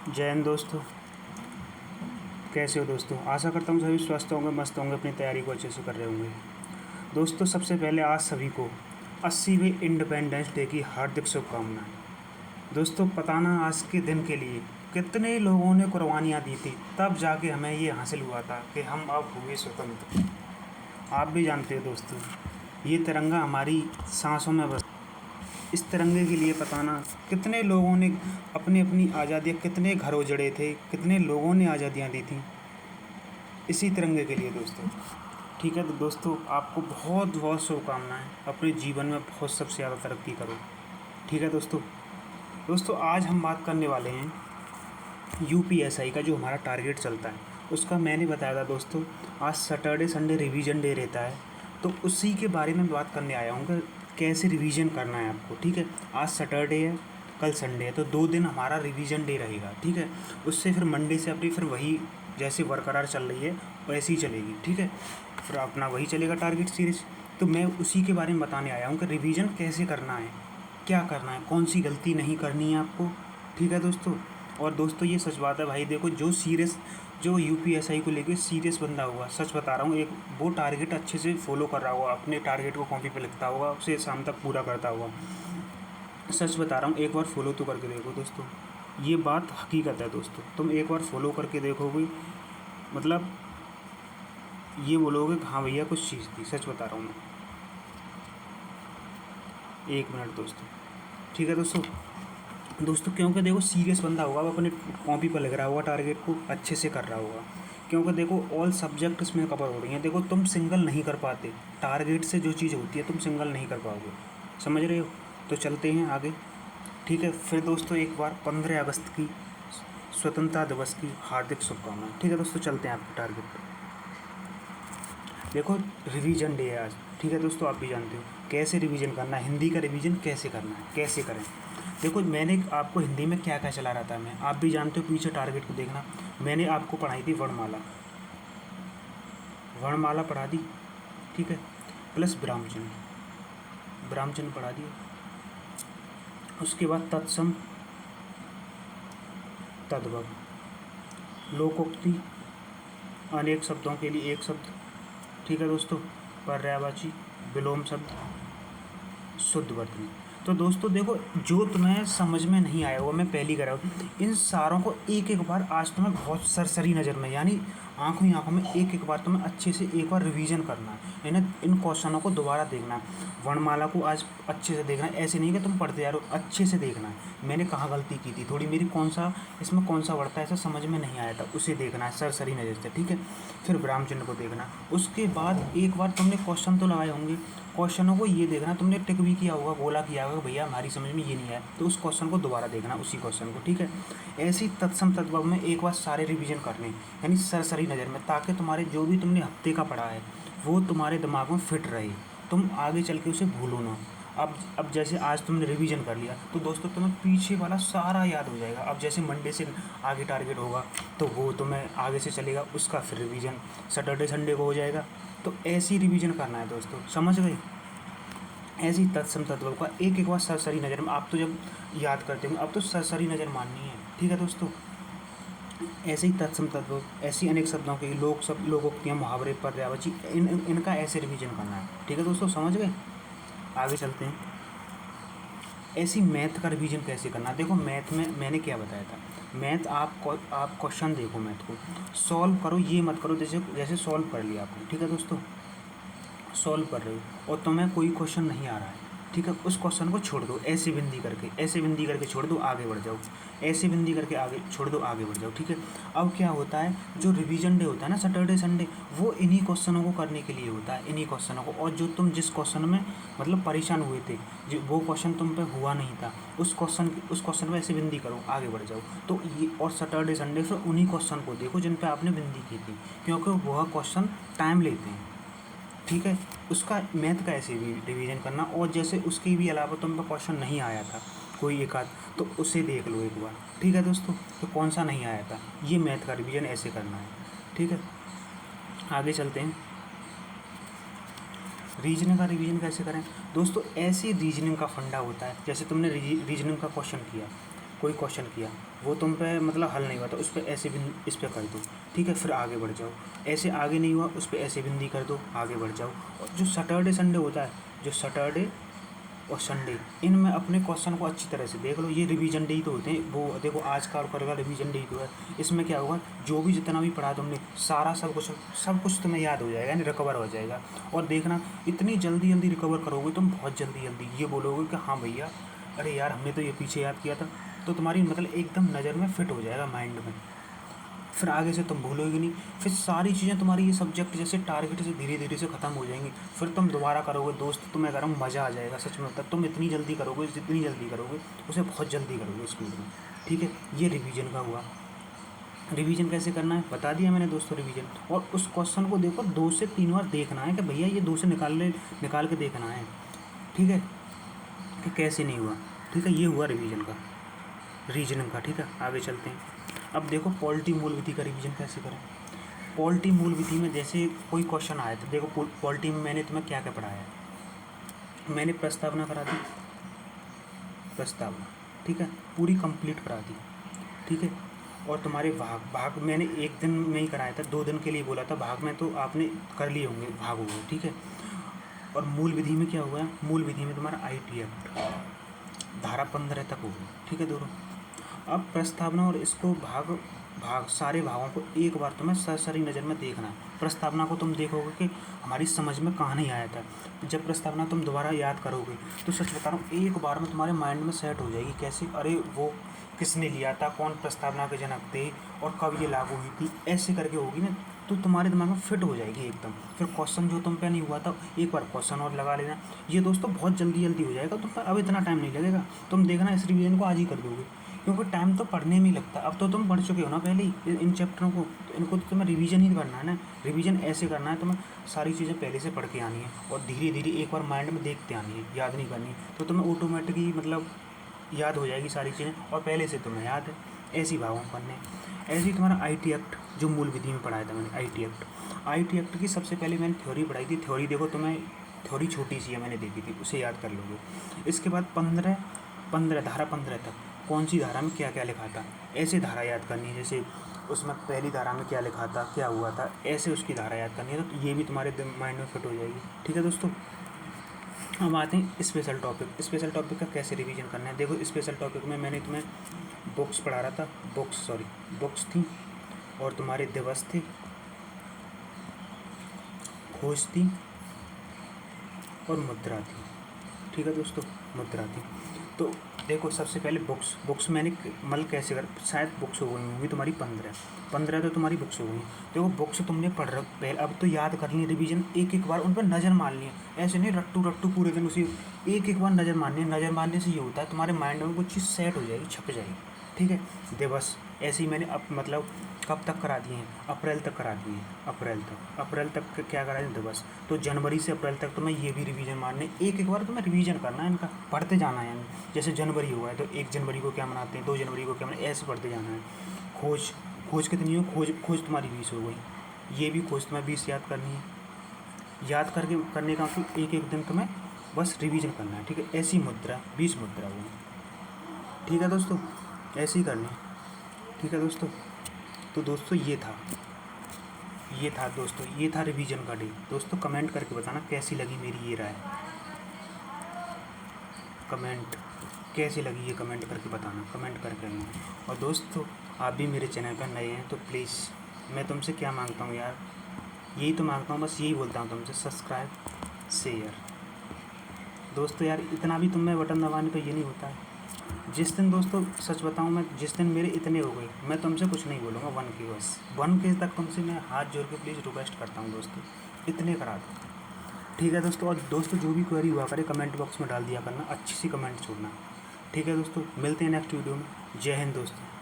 जय हिंद दोस्तों। कैसे हो दोस्तों? आशा करता हूँ सभी स्वस्थ होंगे, मस्त होंगे, अपनी तैयारी को अच्छे से कर रहे होंगे। दोस्तों, सबसे पहले आज सभी को 80वें इंडिपेंडेंस डे की हार्दिक शुभकामनाएं। दोस्तों, पता ना आज के दिन के लिए कितने लोगों ने कुर्बानियाँ दी थी, तब जाके हमें ये हासिल हुआ था कि हम अब हुए स्वतंत्र। आप भी जानते हो दोस्तों, ये तिरंगा हमारी सांसों में बस। इस तिरंगे के लिए पता ना कितने लोगों ने अपनी अपनी आज़ादियाँ, कितने घर उजड़े थे, कितने लोगों ने आज़ादियाँ दी थी इसी तिरंगे के लिए दोस्तों। ठीक है, तो दोस्तों आपको बहुत बहुत शुभकामनाएं। अपने जीवन में बहुत सबसे ज़्यादा तरक्की करो। ठीक है दोस्तों आज हम बात करने वाले हैं यूपीएसआई का, जो हमारा टारगेट चलता है उसका। मैंने बताया था दोस्तों, आज सैटरडे संडे रिवीजन डे रहता है, तो उसी के बारे में बात करने आया हूँ कि कैसे रिवीजन करना है आपको। ठीक है, आज सैटरडे है, कल संडे है, तो 2 दिन हमारा रिवीजन डे रहेगा। ठीक है, उससे फिर मंडे से अपनी फिर वही जैसे बरकरार चल रही है वैसे ही चलेगी। ठीक है, फिर अपना वही चलेगा टारगेट सीरीज। तो मैं उसी के बारे में बताने आया हूँ कि रिवीजन कैसे करना है, क्या करना है, कौन सी गलती नहीं करनी है आपको। ठीक है दोस्तों। और दोस्तों ये सच बात है भाई, देखो जो यूपीएसआई को लेके सीरियस बंदा होगा, सच बता रहा हूँ, एक वो टारगेट अच्छे से फॉलो कर रहा होगा, अपने टारगेट को कॉपी पे लिखता होगा, उसे शाम तक पूरा करता होगा। सच बता रहा हूँ, एक बार फॉलो तो करके देखो दोस्तों, ये बात हकीकत है दोस्तों। तुम एक बार फॉलो करके देखोगे, मतलब ये बोलोगे कि हाँ भैया कुछ चीज़ थी। सच बता रहा हूँ मैं। 1 मिनट दोस्तों। ठीक है दोस्तों क्योंकि देखो सीरियस बंदा होगा, वो अपने कॉपी पर लिख रहा होगा, टारगेट को अच्छे से कर रहा होगा। क्योंकि देखो ऑल सब्जेक्ट इसमें कवर हो रही हैं। देखो तुम सिंगल नहीं कर पाते, टारगेट से जो चीज़ होती है तुम सिंगल नहीं कर पाओगे। समझ रहे हो? तो चलते हैं आगे। ठीक है, फिर दोस्तों एक बार 15 अगस्त की स्वतंत्रता दिवस की हार्दिक शुभकामनाएं। ठीक है दोस्तों, चलते हैं आपके टारगेट पर। देखो रिवीजन डे है आज। ठीक है दोस्तों, आप भी जानते हो कैसे रिवीजन करना है, हिंदी का रिवीजन कैसे करना है, कैसे करें। देखो मैंने आपको हिंदी में क्या क्या चला रहा था मैं, आप भी जानते हो, पीछे टारगेट को देखना। मैंने आपको पढ़ाई थी वर्णमाला, वर्णमाला पढ़ा दी। ठीक है, प्लस विराम चिन्ह पढ़ा दिए। उसके बाद तत्सम, तद्भव, लोकोक्ति, अनेक शब्दों के लिए एक शब्द। ठीक है दोस्तों, पर्यायवाची, विलोम शब्द, शुद्ध वर्तनी। तो दोस्तों देखो, जो तुम्हें समझ में नहीं आया हुआ मैं पहली करा हूँ, इन सारों को एक एक बार आज तुम्हें बहुत सरसरी नज़र में, यानी आंखों ही आंखों में एक एक बार तुम्हें अच्छे से एक बार रिवीजन करना है। इन्हें इन क्वेश्चनों को दोबारा देखना है। वर्णमाला को आज अच्छे से देखना है, ऐसे नहीं कि तुम पढ़ते जा रहे हो, अच्छे से देखना है मैंने कहाँ गलती की थी, थोड़ी मेरी इसमें कौन सा वर्ड था ऐसा समझ में नहीं आया था, उसे देखना है सरसरी नज़र से। ठीक है, फिर विराम चिन्ह को देखना। उसके बाद एक बार तुमने क्वेश्चन तो लगाए होंगे, क्वेश्चनों को ये देखना, तुमने टिक भी किया होगा, गोला किया होगा, भैया हमारी समझ में ये नहीं आया, तो उस क्वेश्चन को दोबारा देखना, उसी क्वेश्चन को। ठीक है, ऐसे ही तत्सम तद्भव में एक बार सारे रिवीजन करने, यानी सरसरी नज़र में, ताकि तुम्हारे जो भी तुमने हफ्ते का पढ़ा है वो तुम्हारे दिमाग में फिट रहे, तुम आगे चल के उसे भूलो ना। अब जैसे आज तुमने रिवीजन कर लिया तो दोस्तों तुम्हें पीछे वाला सारा याद हो जाएगा। अब जैसे मंडे से आगे टारगेट होगा तो वो तुम्हें आगे से चलेगा, उसका फिर रिवीजन सैटरडे संडे को हो जाएगा। तो ऐसे ही रिवीजन करना है दोस्तों, समझ गए? ऐसे ही तत्सम तत्वों का एक एक बार सरसरी नज़र में, आप तो जब याद करते होंगे अब तो सरसरी नज़र माननी है। ठीक है दोस्तों, ऐसे ही तत्सम तत्व, ऐसी अनेक शब्दों के लोकोक्तियाँ, मुहावरे, पर्यायवाची, इनका ऐसे रिवीजन करना है। ठीक है दोस्तों, समझ गए? आगे चलते हैं। ऐसी मैथ का रिवीजन कैसे करना। देखो मैथ में मैंने क्या बताया था, मैथ आप क्वेश्चन देखो, मैथ को सॉल्व करो, ये मत करो जैसे जैसे सॉल्व कर लिया आपने। ठीक है दोस्तों, सॉल्व कर रहे हो और तुम्हें कोई क्वेश्चन नहीं आ रहा है, ठीक है, उस क्वेश्चन को छोड़ दो, ऐसे बिंदी करके छोड़ दो, आगे बढ़ जाओ, ऐसे बिंदी करके आगे छोड़ दो, आगे बढ़ जाओ। ठीक है, अब क्या होता है, जो रिवीजन डे होता है ना सैटरडे संडे, वो इन्हीं क्वेश्चनों को करने के लिए होता है, इन्हीं क्वेश्चनों को। और जो तुम जिस क्वेश्चन में मतलब परेशान हुए थे, जो वो क्वेश्चन तुम पे हुआ नहीं था, उस क्वेश्चन में ऐसे बिंदी करो, आगे बढ़ जाओ। तो ये और सैटरडे संडे फिर उन्हीं क्वेश्चन को देखो जिन पे आपने बिंदी की थी, क्योंकि वह क्वेश्चन टाइम लेते हैं। ठीक है, उसका मैथ का ऐसे भी रिवीजन करना, और जैसे उसके भी अलावा तुम पे क्वेश्चन नहीं आया था कोई एक आध, तो उसे देख लो एक बार। ठीक है दोस्तों, तो कौन सा नहीं आया था, ये मैथ का रिवीजन ऐसे करना है। ठीक है, आगे चलते हैं। रीजनिंग का रिवीजन कैसे करें दोस्तों? ऐसे रीजनिंग का फंडा होता है, जैसे तुमने रीजनिंग का क्वेश्चन किया, कोई क्वेश्चन किया, वो तुम पे मतलब हल नहीं हुआ तो उस पर ऐसे बिंदी इस पर कर दो, ठीक है, फिर आगे बढ़ जाओ। ऐसे आगे नहीं हुआ उस पर ऐसे बिंदी कर दो, आगे बढ़ जाओ। और जो सैटरडे संडे होता है, जो सैटरडे और संडे, इनमें अपने क्वेश्चन को अच्छी तरह से देख लो। ये रिवीजन डे ही तो होते हैं, वो देखो आज का और कल का रिवीजन डे ही तो है। इसमें क्या होगा, जो भी जितना भी पढ़ा तुमने सारा सब कुछ तुम्हें याद हो जाएगा, यानी रिकवर हो जाएगा। और देखना इतनी जल्दी जल्दी रिकवर करोगे तुम, बहुत जल्दी जल्दी ये बोलोगे कि हाँ भैया, अरे यार हमने तो ये पीछे याद किया था। तो तुम्हारी मतलब एकदम नज़र में फिट हो जाएगा माइंड में, फिर आगे से तुम भूलोगे नहीं। फिर सारी चीज़ें तुम्हारी ये सब्जेक्ट जैसे टारगेट से धीरे धीरे से ख़त्म हो जाएंगी। फिर तुम दोबारा करोगे दोस्त, तुम्हें अगर मज़ा आ जाएगा सच में। तब तुम इतनी जल्दी करोगे, जितनी जल्दी करोगे उसे बहुत जल्दी करोगे स्पीड में, ठीक है। ये रिवीजन का हुआ। रिवीजन कैसे करना है बता दिया मैंने दोस्तों, रिवीजन। और उस क्वेश्चन को देखो 2 से 3 बार देखना है कि भैया ये 2 से निकाल के देखना है, ठीक है, कि कैसे नहीं हुआ, ठीक है। ये हुआ रिवीजन का, रीजनिंग का, ठीक है। आगे चलते हैं। अब देखो पॉलिटी मूल विधि का रिवीजन कैसे करें। पॉलिटी मूल विधि में जैसे कोई क्वेश्चन आया था, देखो पॉलिटी में मैंने तुम्हें क्या क्या पढ़ाया है। मैंने प्रस्तावना करा दी, प्रस्तावना, ठीक है, पूरी कंप्लीट करा दी, ठीक है। और तुम्हारे भाग मैंने एक दिन में ही कराया था, 2 दिन के लिए बोला था। भाग में तो आपने कर लिए होंगे, भाग हो गए, ठीक है। और मूल विधि में क्या हुआ है, मूल विधि में तुम्हारा IT एक्ट धारा 15 तक हो गई, ठीक है दोस्तों। अब प्रस्तावना और इसको भाग सारे भागों को एक बार तुम्हें सरसरी नज़र में देखना है। प्रस्तावना को तुम देखोगे कि हमारी समझ में कहाँ नहीं आया था। जब प्रस्तावना तुम दोबारा याद करोगे तो सच बता रहा हूँ एक बार में तुम्हारे माइंड में सेट हो जाएगी। कैसे, अरे वो किसने लिया था, कौन प्रस्तावना के जनक थे और कब ये लागू हुई थी, ऐसे करके होगी ना, तो तुम्हारे दिमाग में फिट हो जाएगी एकदम। फिर क्वेश्चन जो तुम पे नहीं हुआ था एक बार क्वेश्चन और लगा लेना। ये दोस्तों बहुत जल्दी जल्दी हो जाएगा तुम पर, अब इतना टाइम नहीं लगेगा। तुम देखना इस रिवीजन को आज ही कर दोगे, क्योंकि टाइम तो पढ़ने में ही लगता है। अब तो तुम पढ़ चुके हो ना पहले ही इन चैप्टरों को, तो इनको तो तुम्हें रिवीजन ही करना है ना। रिवीजन ऐसे करना है, तुम्हें सारी चीज़ें पहले से पढ़ के आनी है और धीरे धीरे एक बार माइंड में देखते आनी है, याद नहीं करनी। तो तुम्हें ऑटोमेटिकली मतलब याद हो जाएगी सारी चीज़ें, और पहले से तुम्हें याद है। ऐसी भागों पढ़ने, ऐसे ही तुम्हारा IT एक्ट जो मूल विधि में पढ़ाया था मैंने। IT एक्ट की सबसे पहले मैंने थ्योरी पढ़ाई थी। थ्योरी देखो तुम्हें, थ्योरी छोटी सी है मैंने देखी थी, उसे याद कर लोगे। इसके बाद 15 धारा 15 तक कौन सी धारा में क्या क्या लिखा था, ऐसे धारा याद करनी है। जैसे उसमें पहली धारा में क्या लिखा था, क्या हुआ था, ऐसे उसकी धारा याद करनी है। तो ये भी तुम्हारे माइंड में फिट हो जाएगी, ठीक है दोस्तों। अब आते हैं स्पेशल टॉपिक। स्पेशल टॉपिक का कैसे रिवीजन करना है। देखो स्पेशल टॉपिक में मैंने तुम्हें बुक्स पढ़ा रहा था, बुक्स थी, और तुम्हारे दिवस थे, खोज थी, और मुद्रा थी, ठीक है दोस्तों, मुद्रा थी। तो देखो सबसे पहले बुक्स मैंने मतलब कैसे कर, शायद बुक्स हो गई होंगी तुम्हारी 15 तो तुम्हारी बुक्स हो गई। देखो बुक्स तुमने पढ़ रख पहले, अब तो याद करनी है, रिवीजन एक बार उन पर नज़र मारनी है। ऐसे नहीं रट्टू पूरे दिन उसी, एक बार नज़र मारनी है। नज़र मारने से ये होता है तुम्हारे माइंड में कुछ चीज़ सेट हो जाएगी, छप जाएगी, ठीक है। दिवस ऐसे ही मैंने अब मतलब कब तक करा दिए हैं, अप्रैल तक करा दिए हैं। अप्रैल तक क्या करा दिए, दिवस। तो जनवरी से अप्रैल तक तुम्हें ये भी रिवीजन मारने, एक बार तुम्हें रिवीजन करना है, इनका पढ़ते जाना है। जैसे जनवरी हुआ है तो 1 जनवरी को क्या मनाते हैं, 2 जनवरी को क्या मनाते हैं, ऐसे पढ़ते जाना है। खोज कितनी हो, खोज तुम्हारी 20 हो गई। ये भी खोज तुम्हें 20 याद करनी है। याद करने का मतलब एक दिन तुम्हें बस रिवीजन करना है, ठीक है। ऐसी मुद्रा 20 मुद्रा हुई, ठीक है दोस्तों, ऐसे ही करनी है, ठीक है दोस्तों। तो दोस्तों ये था दोस्तों, ये था रिवीजन का डे। दोस्तों कमेंट करके बताना कैसी लगी मेरी ये राय, कमेंट कैसी लगी ये कमेंट करके बताना, कमेंट करके आना। और दोस्तों आप भी मेरे चैनल पर नए हैं तो प्लीज़ मैं तुमसे क्या मांगता हूँ यार, यही तो मांगता हूँ, बस यही बोलता हूँ तुमसे, सब्सक्राइब शेयर। दोस्तों यार इतना भी तुम्हें बटन दबाने पर ये नहीं होता है। जिस दिन दोस्तों सच बताऊं मैं, जिस दिन मेरे इतने हो गए, मैं तुमसे कुछ नहीं बोलूँगा, 1K बस 1K तक तुमसे मैं हाथ जोड़ के प्लीज़ रिक्वेस्ट करता हूं दोस्तों, इतने करा दो, ठीक है दोस्तों। और दोस्तों जो भी क्वेरी हुआ करे कमेंट बॉक्स में डाल दिया करना, अच्छी सी कमेंट छोड़ना, ठीक है दोस्तों। मिलते हैं नेक्स्ट वीडियो में। जय हिंद दोस्तों।